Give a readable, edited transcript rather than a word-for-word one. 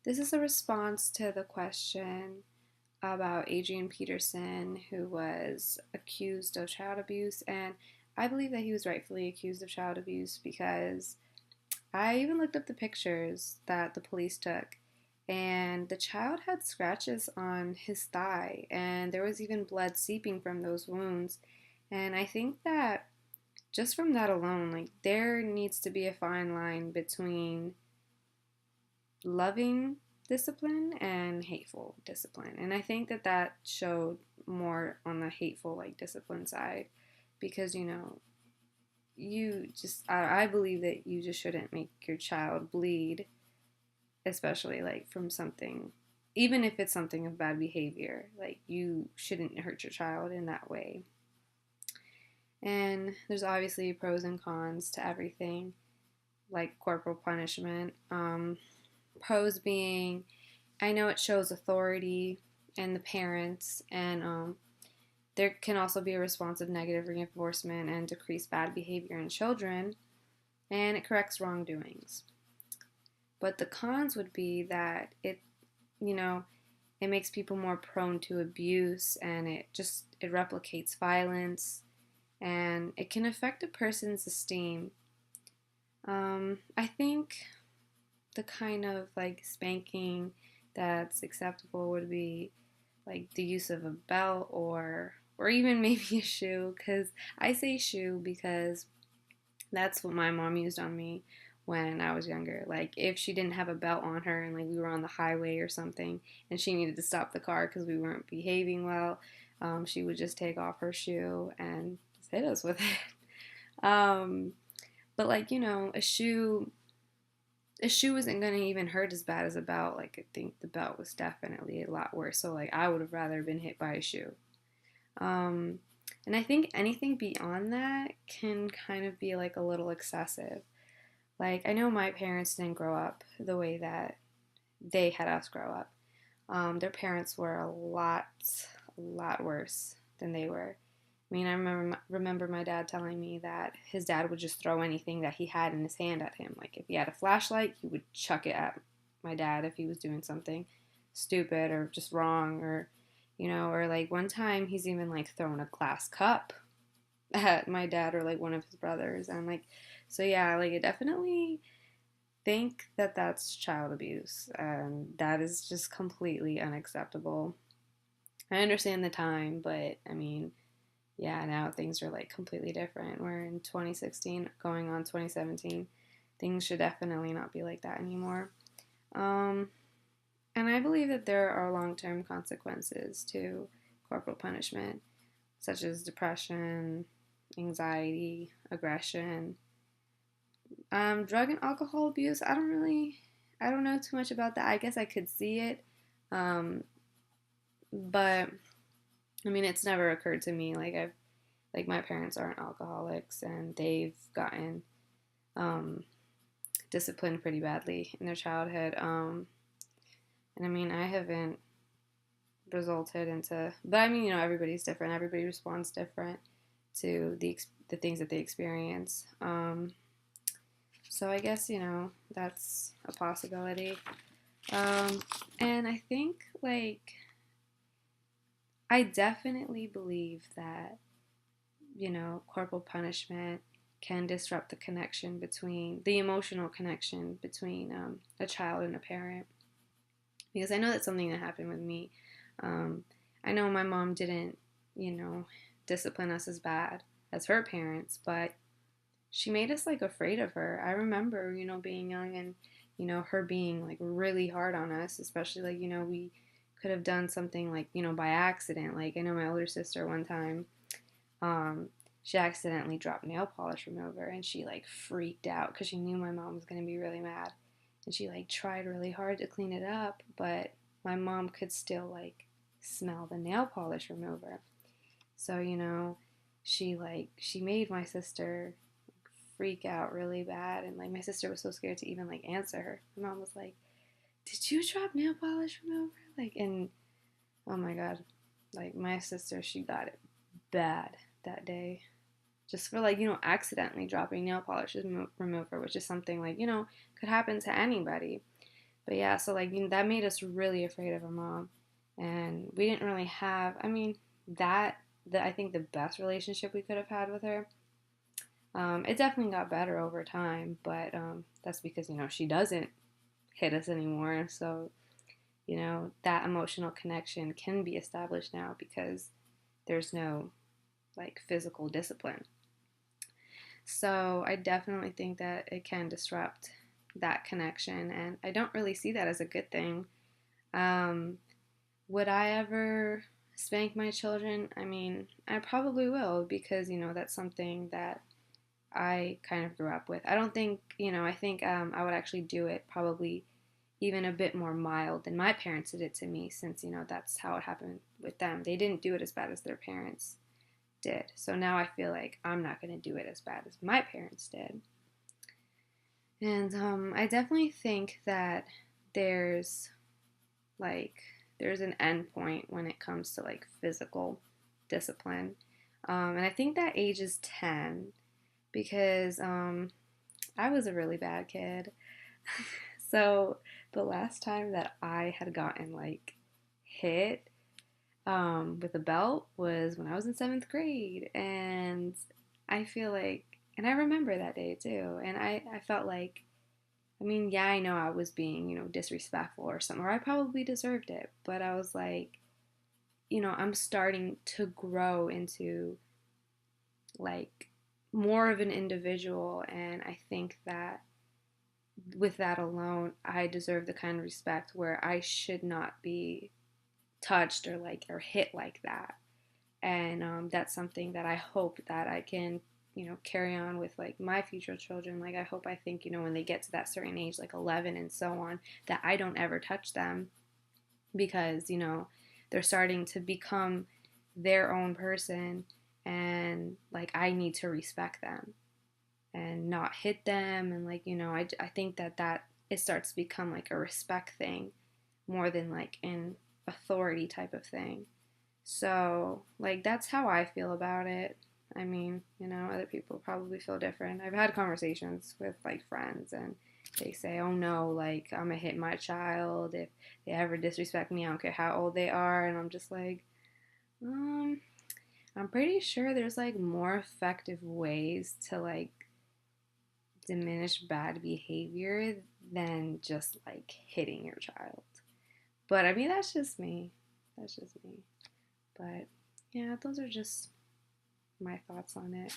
This is a response to the question about Adrian Peterson, who was accused of child abuse. And I believe that he was rightfully accused of child abuse because I even looked up the pictures that the police took. And the child had scratches on his thigh, and there was even blood seeping from those wounds. And I think that just from that alone, like, there needs to be a fine line between loving discipline and hateful discipline. And I think that that showed more on the hateful, like, discipline side because, you just, I believe that you just shouldn't make your child bleed, especially like from something, even if it's something of bad behavior. Like, you shouldn't hurt your child in that way. And there's obviously pros and cons to everything, like corporal punishment. Pros being, I know it shows authority and the parents, and there can also be a response of negative reinforcement and decrease bad behavior in children, and it corrects wrongdoings. But the cons would be that you know, it makes people more prone to abuse, and it replicates violence, and it can affect a person's esteem. I think the kind of like spanking that's acceptable would be like the use of a belt or even maybe a shoe, because I say shoe because that's what my mom used on me when I was younger. Like, if she didn't have a belt on her and like we were on the highway or something and she needed to stop the car because we weren't behaving well, she would just take off her shoe and just hit us with it. But like, a shoe isn't going to even hurt as bad as a belt. Like, I think the belt was definitely a lot worse. So like, I would have rather been hit by a shoe. Um, and I think anything beyond that can kind of be like a little excessive. Like, I know my parents didn't grow up the way that they had us grow up. Their parents were a lot worse than they were. I mean, I remember my dad telling me that his dad would just throw anything that he had in his hand at him. Like, if he had a flashlight, he would chuck it at my dad if he was doing something stupid or just wrong, or like one time he's even like thrown a glass cup at my dad or like one of his brothers. And like, so yeah, like, it definitely think that that's child abuse, and that is just completely unacceptable. I understand the time, but I mean, yeah, now things are like completely different. We're in 2016 going on 2017. Things should definitely not be like that anymore. Um, and I believe that there are long term consequences to corporal punishment, such as depression, anxiety, aggression, drug and alcohol abuse. I don't know too much about that. I guess I could see it, um, but I mean, it's never occurred to me. Like, my parents aren't alcoholics, and they've gotten um, disciplined pretty badly in their childhood. And I mean, I haven't resulted into, but I mean, everybody's different. Everybody responds different to the things that they experience. So I guess, that's a possibility. Um, and I think, like, I definitely believe that, corporal punishment can disrupt the emotional connection between a child and a parent. Because I know that's something that happened with me. Um, I know my mom didn't, you know, discipline us as bad as her parents, but she made us like afraid of her. I remember, being young and, her being like really hard on us, especially like, we could have done something like, by accident. Like, I know my older sister one time, um, she accidentally dropped nail polish remover and she like freaked out because she knew my mom was going to be really mad. And she like tried really hard to clean it up, but my mom could still like smell the nail polish remover. So, she made my sister freak out really bad, and like my sister was so scared to even like answer her. My mom was like, "Did you drop nail polish remover?" Like, and oh my god, like my sister, she got it bad that day. Just for like, accidentally dropping nail polish remover, which is something like, could happen to anybody. But yeah, so like that made us really afraid of our mom, and we didn't really have. I mean, that I think the best relationship we could have had with her. It definitely got better over time, but that's because she doesn't hit us anymore. So that emotional connection can be established now because there's no like physical discipline. So I definitely think that it can disrupt that connection, and I don't really see that as a good thing. Um, would I ever spank my children? I mean, I probably will because that's something that I kind of grew up with. I don't think, I think I would actually do it probably even a bit more mild than my parents did it to me, since, that's how it happened with them. They didn't do it as bad as their parents did. So now I feel like I'm not going to do it as bad as my parents did. And I definitely think that there's like, there's an end point when it comes to like physical discipline. And I think that age is 10 because I was a really bad kid. So the last time that I had gotten like hit with a belt was when I was in seventh grade. And I feel like, and I remember that day too. And I felt like, I mean, yeah, I know I was being, disrespectful or something, or I probably deserved it. But I was like, I'm starting to grow into like more of an individual. And I think that with that alone, I deserve the kind of respect where I should not be touched or like or hit like that. And that's something that I hope that I can carry on with like my future children. Like I think when they get to that certain age, like 11 and so on, that I don't ever touch them because they're starting to become their own person, and like I need to respect them and not hit them. And like I think that it starts to become like a respect thing more than like an authority type of thing. So like that's how I feel about it. I mean, other people probably feel different. I've had conversations with like friends, and they say, oh no, like I'm gonna hit my child if they ever disrespect me. I don't care how old they are. And I'm just like, um I'm pretty sure there's like more effective ways to like diminish bad behavior than just like hitting your child. But I mean, that's just me. That's just me. But yeah, those are just my thoughts on it.